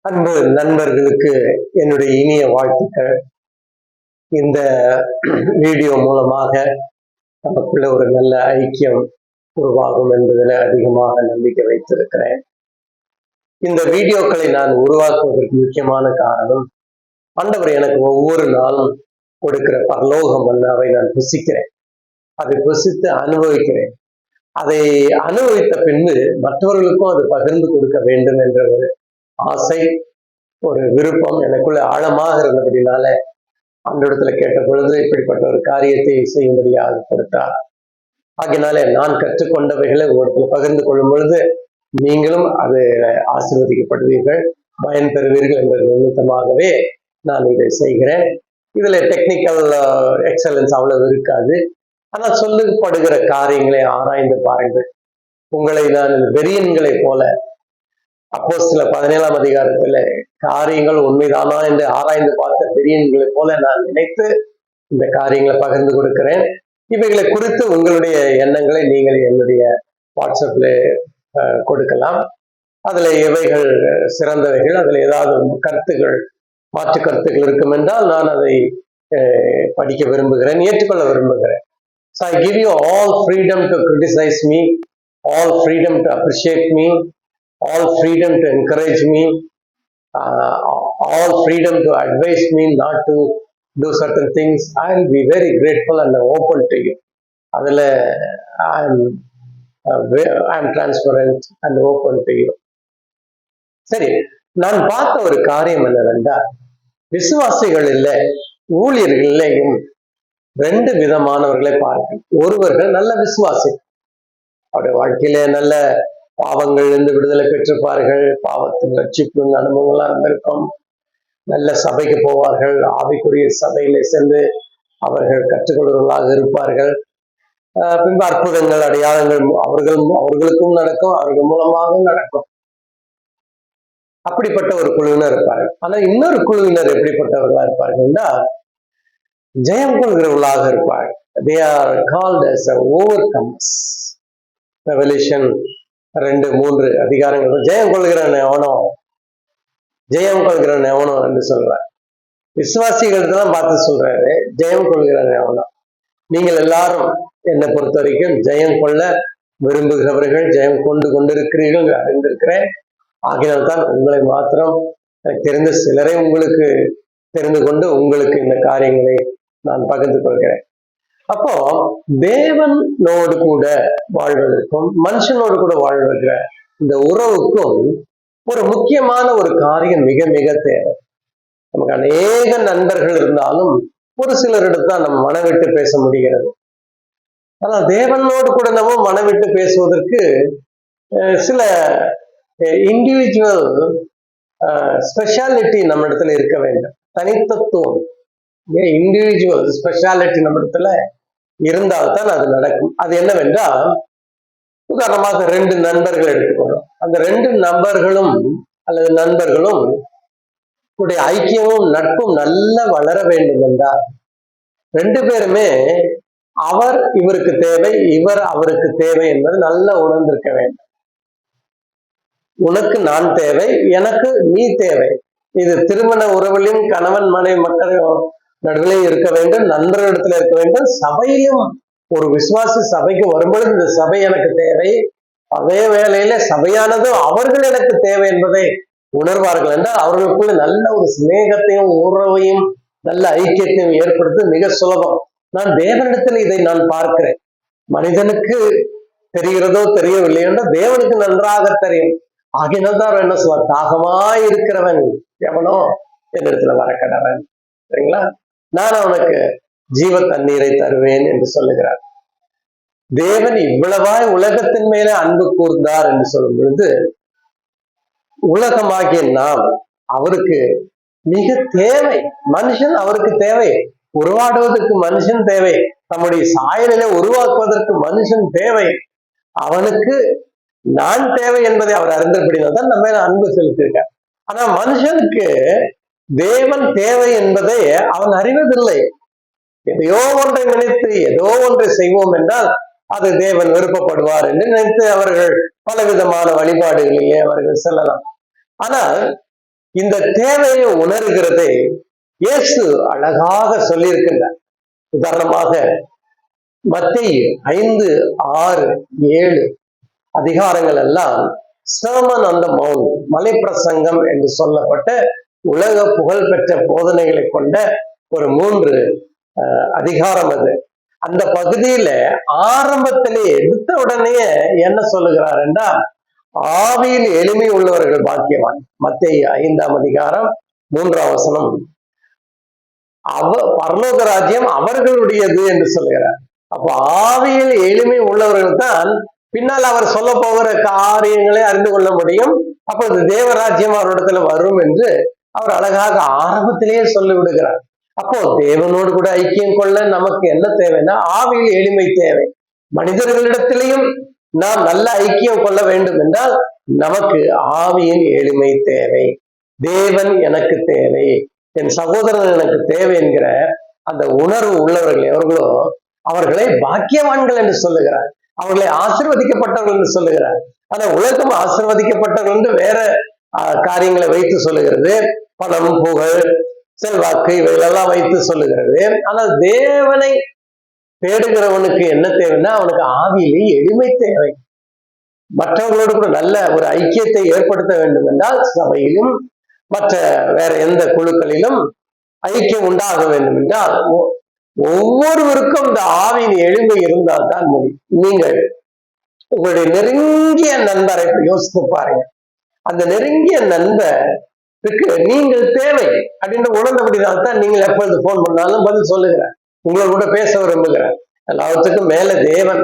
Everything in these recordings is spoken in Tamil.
அன்பு நண்பர்களுக்கு என்னுடைய இனிய வாழ்த்துக்கள். இந்த வீடியோ மூலமாக நமக்குள்ள ஒரு நல்ல ஐக்கியம் உருவாகும் என்பதில் அதிகமாக நம்பிக்கை வைத்திருக்கிறேன். இந்த வீடியோக்களை நான் உருவாக்குவதற்கு முக்கியமான காரணம், ஆண்டவர் எனக்கு ஒவ்வொரு நாளும் கொடுக்கிற பரலோக மன்னாவை நான் புசிக்கிறேன், அதை புசித்து அனுபவிக்கிறேன். அதை அனுபவித்த பின்பு மற்றவர்களுக்கும் அது பகிர்ந்து கொடுக்க வேண்டும் என்ற ஒரு ஆசை, ஒரு விருப்பம் எனக்குள்ள ஆழமாக இருந்தபடினால அந்த இடத்துல கேட்ட பொழுது இப்படிப்பட்ட ஒரு காரியத்தை செய்யும்படியாக கொடுத்தார். ஆகினால நான் கற்றுக்கொண்டவைகளை உங்களுக்கு பகிர்ந்து கொள்ளும் பொழுது நீங்களும் அது ஆசீர்வதிக்கப்படுவீர்கள், பயன் பெறுவீர்கள் என்பது நிமித்தமாகவே நான் இதை செய்கிறேன். இதுல டெக்னிக்கல் எக்ஸலன்ஸ் அவ்வளவு இருக்காது. ஆனால் சொல்லப்படுகிற காரியங்களை ஆராய்ந்து பாருங்கள். உங்களை நான் வெறியன்களை போல அப்போஸ்தல 17ஆம் அதிகாரத்துல காரியங்கள் உண்மைதானா என்று ஆராய்ந்து பார்த்த பெரியன்களை போல நான் நினைத்து இந்த காரியங்களை பகிர்ந்து கொடுக்கிறேன். இவைகளை குறித்து உங்களுடைய எண்ணங்களை நீங்கள் என்னுடைய வாட்ஸ்அப்ல கொடுக்கலாம். அதுல எவைகள் சிறந்தவைகள், அதுல ஏதாவது கருத்துக்கள், மாற்று கருத்துக்கள் இருக்கும் என்றால் நான் அதை படிக்க விரும்புகிறேன், ஏற்றுக்கொள்ள விரும்புகிறேன். So I give you all freedom to criticize me, all freedom to appreciate me, all freedom to encourage me, all freedom to advise me not to do certain things. I will be very grateful and open to you. Adula I am transparent and open to you. சரி, நான் பார்த்த ஒரு காரியம் என்னவென்றால், விசுவாசிகள் இல்லை, ஊழியர்களையும் ரெண்டு விதமானவர்களை பார்க்க. ஒருவர்கள் நல்ல விசுவாசி, அவருடைய வாழ்க்கையில நல்ல பாவங்கள் இருந்து விடுதலை பெற்றிருப்பார்கள், பாவத்தின் ரட்சிப்பு அனுபவங்கள்லாம் இருந்திருக்கும், நல்ல சபைக்கு போவார்கள், ஆவிக்குரிய சபையில சென்று அவர்கள் கற்றுக்கொள்வர்களாக இருப்பார்கள். பின்பு அற்புதங்கள், அடையாளங்கள் அவர்களுக்கும் நடக்கும், அவர்கள் மூலமாகவும் நடக்கும். அப்படிப்பட்ட ஒரு குழுவினர் இருப்பார்கள். ஆனா இன்னொரு குழுவினர் எப்படிப்பட்டவர்களா இருப்பார்கள்னா, ஜெயம் கொள்கிறவர்களாக இருப்பார்கள். They are called as overcomers. Revolution 2-3 அதிகாரங்கள் ஜெயம் கொள்கிறவன் எவனோ, ஜெயம் கொள்கிறவன் எவனோ என்று சொல்றார். விசுவாசிகளுக்கு தான் பார்த்து சொல்றாரு, ஜெயம் கொள்கிறவன் எவனோ. நீங்கள் எல்லாரும் என்னை பொறுத்த வரைக்கும் ஜெயம் கொள்ள விரும்புகிறவர்கள், ஜெயம் கொண்டிருக்கிறீர்கள் அறிந்திருக்கிறேன். ஆகினால்தான் உங்களை மாத்திரம் தெரிந்த சிலரை உங்களுக்கு தெரிந்து கொண்டு உங்களுக்கு இந்த காரியங்களை நான் பகிர்ந்து கொள்கிறேன். அப்போ தேவனோடு கூட வாழ்வதற்கும் மனுஷனோடு கூட வாழ்வதற்கிற இந்த உறவுக்கும் ஒரு முக்கியமான ஒரு காரியம் மிக மிக தேவை. நமக்கு அநேக நண்பர்கள் இருந்தாலும் ஒரு சிலரிடத்தான் நம்ம மனவிட்டு பேச முடிகிறது. ஆனால் தேவனோடு கூட நம்ம மனவிட்டு பேசுவதற்கு சில இண்டிவிஜுவல் ஸ்பெஷாலிட்டி நம்ம இடத்துல இருக்க வேண்டும், தனித்தத்துவம், இண்டிவிஜுவல் ஸ்பெஷாலிட்டி நம்ம இடத்துல இருந்தால்தான் அது நடக்கும். அது என்னவென்றால், உதாரணமாக 2 நண்பர்கள் எடுத்துக்கணும். அந்த 2 நபர்களும் அல்லது நண்பர்களும் உடைய ஐக்கியமும் நட்பும் நல்லா வளர வேண்டும் என்றால் 2 பேருமே அவர் இவருக்கு தேவை, இவர் அவருக்கு தேவை என்பது நல்லா உணர்ந்திருக்க வேண்டும். உனக்கு நான் தேவை, எனக்கு நீ தேவை. இது திருமண உறவிலும் கணவன் மனைவி மக்கள் நடுவிலே இருக்க வேண்டும், நண்பர்களிடத்துல இருக்க வேண்டும், சபையிலும் ஒரு விசுவாசி சபைக்கு வரும்பொழுது இந்த சபை எனக்கு தேவை, அதே வேளையில சபையானது அவர்கள் எனக்கு தேவை என்பதை உணர்வார்கள் என்றால் அவர்களுக்குள்ள நல்ல ஒரு சிநேகத்தையும் உறவையும் நல்ல ஐக்கியத்தையும் ஏற்படுத்த மிக சுலபம். நான் தேவனிடத்தில் இதை நான் பார்க்கிறேன். மனிதனுக்கு தெரிகிறதோ தெரியவில்லை என்றால் தேவனுக்கு நன்றாக தெரியும். ஆகினால்தான் என்ன சொல்வார், தாகமாய் இருக்கிறவன் எவனோ என்னிடத்துல வரக்கடவன், சரிங்களா, நான் அவனுக்கு ஜீவ தண்ணீரை தருவேன் என்று சொல்லுகிறார். தேவன் இவ்வளவாய் உலகத்தின் மேல அன்பு கூர்ந்தார் என்று சொல்லும் பொழுது உலகமாகிய நாம் அவருக்கு மிக தேவை. மனுஷன் அவருக்கு தேவை, உருவாடுவதற்கு மனுஷன் தேவை, நம்முடைய சாயலிலே உருவாக்குவதற்கு மனுஷன் தேவை. அவனுக்கு நான் தேவை என்பதை அவர் அறிந்தபடினால்தான் நம்ம அன்பு செலுத்திருக்கார். ஆனா மனுஷனுக்கு தேவன் தேவை என்பதை அவன் அறிவதில்லை. எதையோ ஒன்றை நினைத்து ஏதோ ஒன்றை செய்வோம் என்றால் அது தேவன் விருப்பப்படுவார் என்று நினைத்து அவர்கள் பலவிதமான வழிபாடுகளிலே அவர்கள் செல்லலாம். ஆனால் இந்த தேவையை உணர்கிறதை இயேசு அழகாக சொல்லியிருக்கின்றார். உதாரணமாக மத்தேயு 5, 6, 7 அதிகாரங்கள் எல்லாம் சர்மன் ஆன் தி மவுண்ட், மலைப்பிரசங்கம் என்று சொல்லப்பட்ட உலக புகழ்பெற்ற போதனைகளை கொண்ட ஒரு 3 அதிகாரம் அது. அந்த பகுதியில ஆரம்பத்திலே எடுத்த உடனே என்ன சொல்லுகிறார் என்றால், ஆவியில் எளிமை உள்ளவர்கள் பாக்கியவான். மத்தேயு 5ஆம் அதிகாரம் 3ஆம் வசனம், பரலோக ராஜ்யம் அவர்களுடையது என்று சொல்லுகிறார். அப்போ ஆவியில் எளிமை உள்ளவர்கள் தான் பின்னால் அவர் சொல்ல போகிற காரியங்களை அறிந்து கொள்ள முடியும். அப்போது தேவராஜ்யம் அவரிடத்துல வரும் என்று அவர் அழகாக ஆரம்பத்திலேயே சொல்லி விடுகிறார். அப்போ தேவனோடு கூட ஐக்கியம் கொள்ள நமக்கு என்ன தேவைன்னா ஆவியில் எளிமை தேவை. மனிதர்களிடத்திலையும் நாம் நல்ல ஐக்கியம் கொள்ள வேண்டும் என்றால் நமக்கு ஆவியின் எளிமை தேவை. தேவன் எனக்கு தேவை, என் சகோதரன் எனக்கு தேவை என்கிற அந்த உணர்வு உள்ளவர்கள் எவர்களோ அவர்களை பாக்கியவான்கள் என்று சொல்லுகிறார். அவர்களை ஆசீர்வதிக்கப்பட்டவர்கள் என்று சொல்லுகிறார். ஆனா உலகம் ஆசீர்வதிக்கப்பட்டவர்கள் என்று வேற காரியங்களை வைத்து சொல்லுகிறது. பணம், புகழ், செல்வாக்கு இவைகளெல்லாம் வைத்து சொல்லுகிறது. ஆனால் தேவனை தேடுகிறவனுக்கு என்ன தேவைன்னா அவனுக்கு ஆவியிலே எளிமை தேவை. மற்றவர்களோடு கூட நல்ல ஒரு ஐக்கியத்தை ஏற்படுத்த வேண்டும் என்றால் சபையிலும் மற்ற வேற எந்த குழுக்களிலும் ஐக்கியம் உண்டாக வேண்டும் என்றால் ஒவ்வொருவருக்கும் இந்த ஆவியின் எளிமை இருந்தால் தான் முடியும். நீங்கள் உங்களுடைய நெருங்கிய நண்பரை யோசித்து பாருங்க. அந்த நெருங்கிய நண்பருக்கு நீங்கள் தேவை அப்படின்னு உணர்ந்தபடினால்தான் நீங்கள் எப்பொழுது போன் பண்ணாலும் பதில் சொல்லுகிறேன், உங்களை கூட பேச விரும்புகிறேன். எல்லாத்துக்கும் மேல தேவன்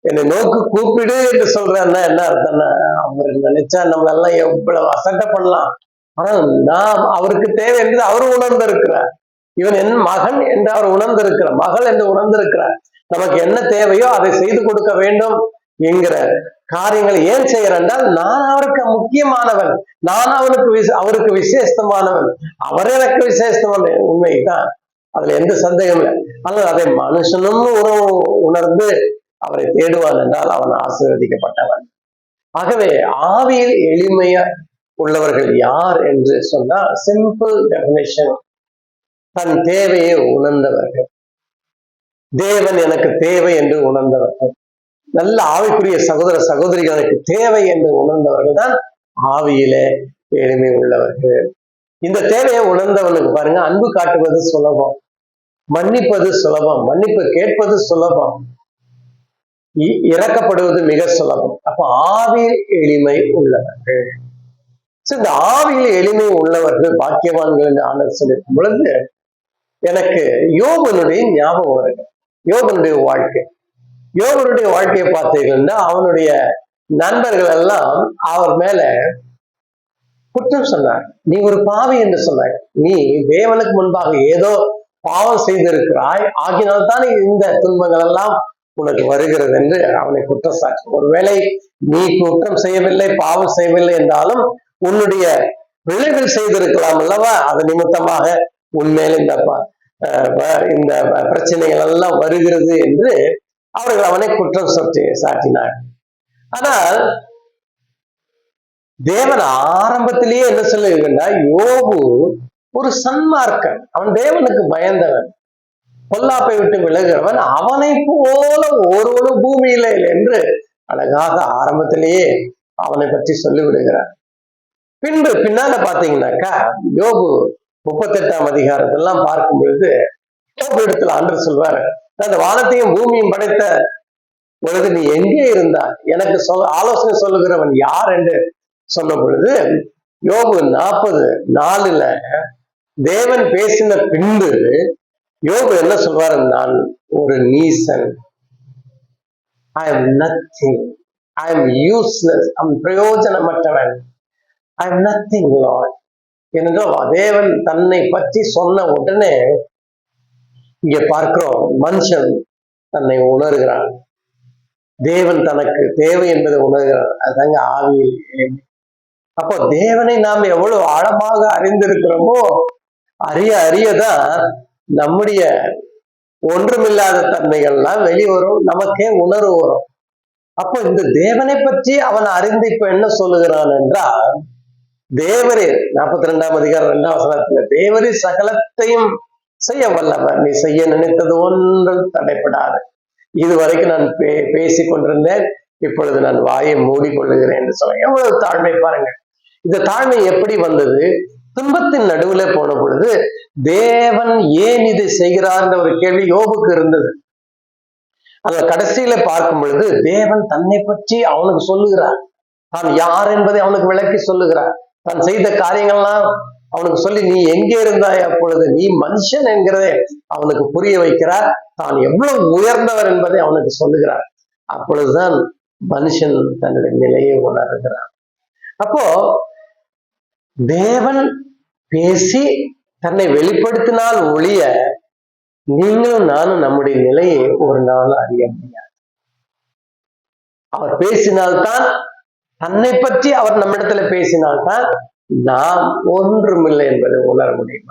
என்னை நோக்கு கூப்பிடு என்று சொல்றேன்னா என்ன அர்த்தம்னா, அவர் நினைச்சா நம்மளெல்லாம் எவ்வளவு அசட்டை பண்ணலாம். ஆனால் நாம் அவருக்கு தேவை என்று அவர் உணர்ந்திருக்கிறார். இவன் என் மகன் என்று அவர் உணர்ந்திருக்கிறார், மகள் என்று உணர்ந்திருக்கிறார். நமக்கு என்ன தேவையோ அதை செய்து கொடுக்க வேண்டும் என்கிற காரியங்களை ஏன் செய்யறேன் என்றால் நான் அவருக்கு முக்கியமானவன், நான் அவருக்கு விசேஷமானவன், அவர் எனக்கு விசேஷமான உண்மைதான், அதுல எந்த சந்தேகம் இல்லை. ஆனால் அதை மனுஷனும் உணர்ந்து அவரை தேடுவான் என்றால் அவன் ஆசீர்வதிக்கப்பட்டவன். ஆகவே ஆவியில் எளிமைய உள்ளவர்கள் யார் என்று சொன்னால் சிம்பிள் டெபினிஷன், தன் தேவையை உணர்ந்தவர்கள், தேவன் எனக்கு தேவை என்று உணர்ந்தவர்கள், நல்ல ஆவிக்குரிய சகோதர சகோதரிகளுக்கு தேவை என்று உணர்ந்தவர்கள் தான் ஆவியிலே எளிமை உள்ளவர்கள். இந்த தேவையை உணர்ந்தவனுக்கு பாருங்க, அன்பு காட்டுவது சுலபம், மன்னிப்பது சுலபம், மன்னிப்பு கேட்பது சுலபம், இறக்கப்படுவது மிக சுலபம். அப்ப ஆவியில் எளிமை உள்ளவர்கள், இந்த ஆவியில் எளிமை உள்ளவர்கள் பாக்கியவான்கள் என்று ஆண்டவர் சொல்லியிருக்கும் பொழுது எனக்கு யோபனுடைய ஞாபகம் வருது. யோபனுடைய வாழ்க்கையை பார்த்தீங்கன்னா அவனுடைய நண்பர்கள் எல்லாம் அவர் மேல குற்றம் சொன்னார். நீ ஒரு பாவி என்று சொன்னார், நீ தேவனுக்கு முன்பாக ஏதோ பாவம் செய்திருக்கிறாய், ஆகினால்தான் இந்த துன்பங்கள் எல்லாம் உனக்கு வருகிறது என்று அவனை குற்றம் சாட்டு. ஒருவேளை நீ குற்றம் செய்யவில்லை, பாவம் செய்யவில்லை என்றாலும் உன்னுடைய விளைவில் செய்திருக்கலாம் அல்லவா, அது நிமித்தமாக உண்மையில இந்த பிரச்சனைகள் எல்லாம் வருகிறது என்று அவர்கள் அவனை குற்றம் சாட்டினார். ஆனால் தேவன் ஆரம்பத்திலேயே என்ன சொல்லுகின்றார், யோபு ஒரு சன்மார்க்கன், அவன் தேவனுக்கு பயந்தவன், பொல்லாப்பை விட்டு விலகிறவன், அவனை போல ஒருவனும் பூமியில இல்லை என்று அழகாக ஆரம்பத்திலேயே அவனை பற்றி சொல்லிவிடுகிறார். பின்னால பாத்தீங்கன்னாக்கா யோபு 38ஆம் அதிகாரத்தெல்லாம் பார்க்கும் பொழுது யோபு இடத்துல ஆண்டவர் சொல்வார், அந்த வானத்தையும் பூமியும் படைத்த பொழுது நீ எங்கே இருந்தாய், எனக்கு ஆலோசனை சொல்லுகிறவன் யார் என்று சொன்ன பொழுது யோபு 40:4 தேவன் பேசின பின்பு யோபு என்ன சொல்வார், நான் ஒரு நீசன், I am nothing, I am useless, பிரயோஜனமற்றவன், ஐ எம் நத்திங் லார்ட் என்றால் தேவன் தன்னை பற்றி சொன்ன உடனே இங்க பார்க்கிறோம் மனுஷன் தன்னை உணர்கிறான், தேவன் தனக்கு தேவை என்பதை உணர்கிறான். அதுதாங்க ஆவியில். அப்போ தேவனை நாம் எவ்வளவு ஆழமாக அறிந்திருக்கிறோமோ அறியதான் நம்முடைய ஒன்றுமில்லாத தன்மைகள்லாம் வெளிவரும், நமக்கே உணர்வு வரும். அப்போ இந்த தேவனை பற்றி அவன் அறிந்து இப்ப என்ன சொல்லுகிறான் என்றால், தேவரே 42ஆம் அதிகாரம் 2ஆம் வசனத்துல தேவரே சகலத்தையும் செய்ய வல்லவர், நீ செய்ய நினைத்தது ஒன்றும் தடைப்படாது. இதுவரைக்கும் நான் பேசிக் கொண்டிருந்தேன், இப்பொழுது நான் வாயை மூடிக்கொள்ளுகிறேன் என்று சொல்ல. எவ்வளவு தாழ்மை பாருங்க. இந்த தாழ்மை எப்படி வந்தது? துன்பத்தின் நடுவுல போன பொழுது தேவன் ஏன் இதை செய்கிறார்ன்ற ஒரு கேள்வி யோபுக்கு இருந்தது. அந்த கடைசியில பார்க்கும் பொழுது தேவன் தன்னை பற்றி அவனுக்கு சொல்லுகிறார், தான் யார் என்பதை அவனுக்கு விளக்கி சொல்லுகிறார், தான் செய்த காரியங்கள்லாம் அவனுக்கு சொல்லி, நீ எங்கே இருந்தாய் அப்பொழுது, நீ மனுஷன் என்கிறதை அவனுக்கு புரிய வைக்கிறார், தான் எவ்வளவு உயர்ந்தவர் என்பதை அவனுக்கு சொல்லுகிறார். அப்பொழுதுதான் மனுஷன் தன்னுடைய நிலையை உணர்கிறான். அப்போ தேவன் பேசி தன்னை வெளிப்படுத்தினால் ஒழிய நீங்களும் நானும் நம்முடைய நிலையை ஒரு நாள் அறிய முடியாது. அவர் பேசினால்தான், தன்னை பற்றி அவர் நம்மிடத்துல பேசினால்தான் நாம் ஒன்றுமில்லை என்பதை உணர முடியும்.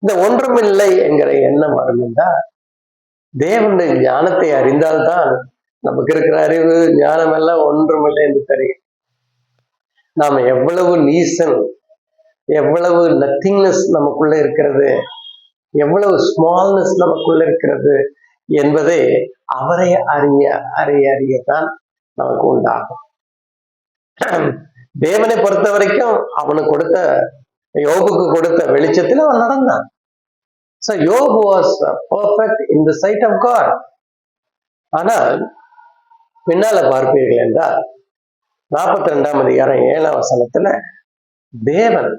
இந்த ஒன்றுமில்லை என்கிற எண்ணம் வரும் என்றால் தேவனுடைய ஞானத்தை அறிந்தால்தான் நமக்கு இருக்கிற அறிவு ஞானம் எல்லாம் ஒன்றுமில்லை என்று தெரியும். நாம் எவ்வளவு நீசன், எவ்வளவு நத்திங்னஸ் நமக்குள்ள இருக்கிறது, எவ்வளவு ஸ்மால்னஸ் நமக்குள்ள இருக்கிறது என்பதை அவரை அறியத்தான் நமக்கு உண்டாகும். தேவனை பொறுத்த வரைக்கும் அவனுக்கு கொடுத்த, யோபுக்கு கொடுத்த வெளிச்சத்தில் அவன் நடந்தான். So Job was perfect in the sight of God. ஆனால் பின்னால பார்ப்பீர்கள் என்றால் 42ஆம் அதிகாரம் 7ஆம் வசனத்துல தேவன்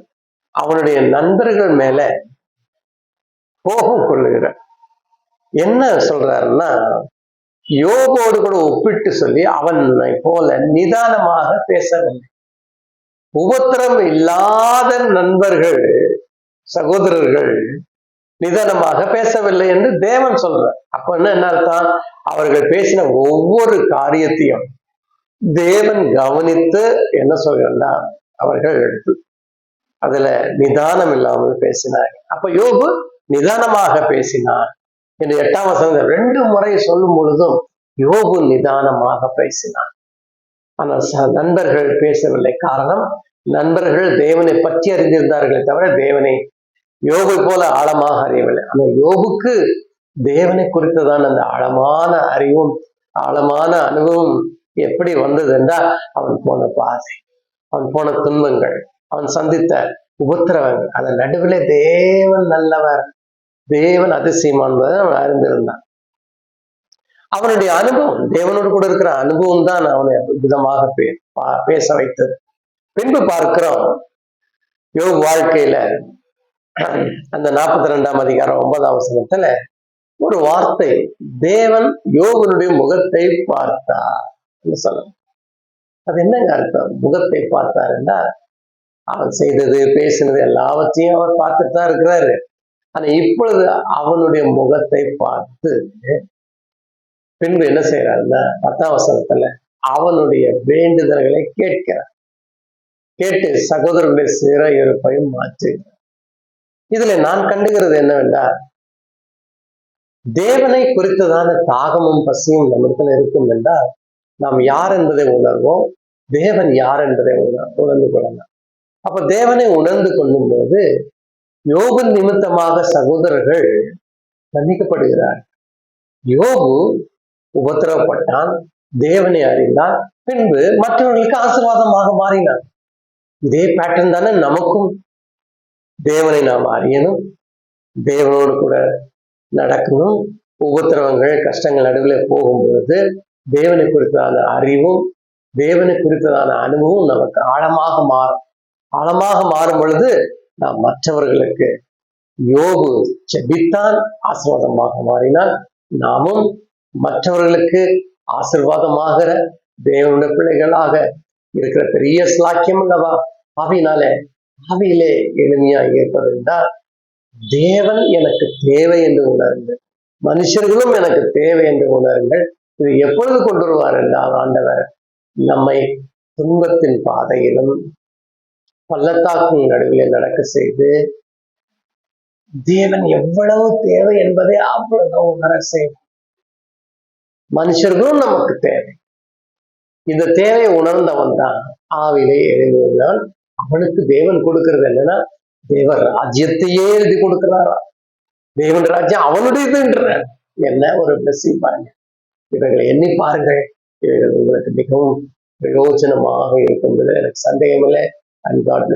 அவனுடைய நண்பர்கள் மேல கோபம் கொள்ளுகிறார். என்ன சொல்றாருன்னா, யோபோடு கூட ஒப்பிட்டு சொல்லி அவனை போல நிதானமாக பேசவில்லை. உபத்திரம் இல்லாத நண்பர்கள், சகோதரர்கள் நிதானமாக பேசவில்லை என்று தேவன் சொல்றார். அப்ப என்ன அர்த்தம்? அவர்கள் பேசின ஒவ்வொரு காரியத்தையும் தேவன் கவனித்து என்ன சொல்கிறா, அவர்கள் எடுத்து அதுல நிதானம் இல்லாமல் பேசினார்கள். அப்ப யோபு நிதானமாக பேசினார் என்று 8ஆம் வசனம் 2 முறை சொல்லும் பொழுதும் யோபு நிதானமாக பேசினார். ஆனால் நண்பர்கள் பேசவில்லை. காரணம், நண்பர்கள் தேவனை பற்றி அறிந்திருந்தார்களே தவிர தேவனை யோபை போல ஆழமாக அறியவில்லை. ஆனால் யோபுக்கு தேவனை குறித்ததான் அந்த ஆழமான அறிவும் ஆழமான அனுபவம் எப்படி வந்தது என்றால், அவன் போன பாதை, அவன் போன துன்பங்கள், அவன் சந்தித்த உபத்திரவங்கள், அதன் நடுவிலே தேவன் நல்லவர், தேவன் அதிசயமானதை அவன் அறிந்திருந்தான். அவனுடைய அனுபவம், தேவனோடு கூட இருக்கிற அனுபவம் தான் அவனை விதமாக பேச வைத்தது. பின்பு பார்க்கிறோம் யோபு வாழ்க்கையில அந்த 42ஆம் அதிகாரம் 9ஆம் வசனத்துல ஒரு வார்த்தை, தேவன் யோபனுடைய முகத்தை பார்த்தார் சொல்ல. அது என்னங்க அர்த்தம்? முகத்தை பார்த்தார் என்றால் அவன் செய்தது பேசினது எல்லாவற்றையும் அவர் பார்த்துட்டு தான் இருக்கிறாரு. ஆனா இப்பொழுது அவனுடைய முகத்தை பார்த்து பின்பு என்ன செய்யறாருன்னா 10ஆம் வசனத்துல அவனுடைய வேண்டுதல்களை கேட்கிறார். கேட்டு சகோதரனுடைய சிறையிருப்பையும் மாற்றுகிறார். இதுல நான் கண்டுகிறது என்னவென்றால், தேவனை குறித்ததான தாகமும் பசியும் நம்மிடத்துல இருக்கும் என்றால் நாம் யார் என்பதை உணர்வோம், தேவன் யார் என்பதை உணர்ந்து கொள்ளலாம். அப்ப தேவனை உணர்ந்து கொள்ளும் போது யோபு நிமித்தமாக சகோதரர்கள் தண்டிக்கப்படுகிறார். யோபு உபத்திரவப்பட்டான், தேவனை அறிந்தான், பின்பு மற்றவர்களுக்கு ஆசீர்வாதமாக மாறினான். இதே பேட்டர்ன் தானே நமக்கும். தேவனை நாம் அறியணும், தேவனோடு கூட நடக்கணும், உபத்திரவங்கள் கஷ்டங்கள் நடுவில் போகும் பொழுது தேவனை குறித்ததான அறிவும் தேவனை குறித்ததான அனுபவம் நமக்கு ஆழமாக மாறும். ஆழமாக மாறும் பொழுது நாம் மற்றவர்களுக்கு, யோபு ஜெபித்தான், ஆசீர்வாதமாக மாறினால், நாமும் மற்றவர்களுக்கு ஆசீர்வாதமாகிற தேவனுடைய பிள்ளைகளாக இருக்கிற பெரிய ஸ்லாக்கியம் அல்லவா. ஆவியிலே எளிமையாக இருப்பது என்றால், தேவன் எனக்கு தேவை என்று உணருங்கள், மனுஷர்களும் எனக்கு தேவை என்று உணருங்கள். இது எப்பொழுது கொண்டு வருவார் என்றால், ஆண்டவர் நம்மை துன்பத்தின் பாதையிலும் பள்ளத்தாக்கின் நடுவிலே நடக்க செய்து தேவன் எவ்வளவு தேவை என்பதை அவ்வளவு உணர செய்யும். மனுஷர்களும் நமக்கு தேவை. இந்த தேவையை உணர்ந்தவன் தான் ஆவிலே எழுந்துள்ளான், அவனுக்கு தேவன் கொடுக்கிறது என்னன்னா, தேவ ராஜ்யத்தையே எழுதி கொடுக்கிறாரா. தேவன் ராஜ்யம் அவனுடையதுன்ற என்ன ஒரு பிளஸிங் பாருங்க. இவைகளை எண்ணி பாருங்கள். இவைகள் உங்களுக்கு மிகவும் பிரயோஜனமாக இருக்கும் என்பதில் எனக்கு சந்தேகம் இல்லை. And God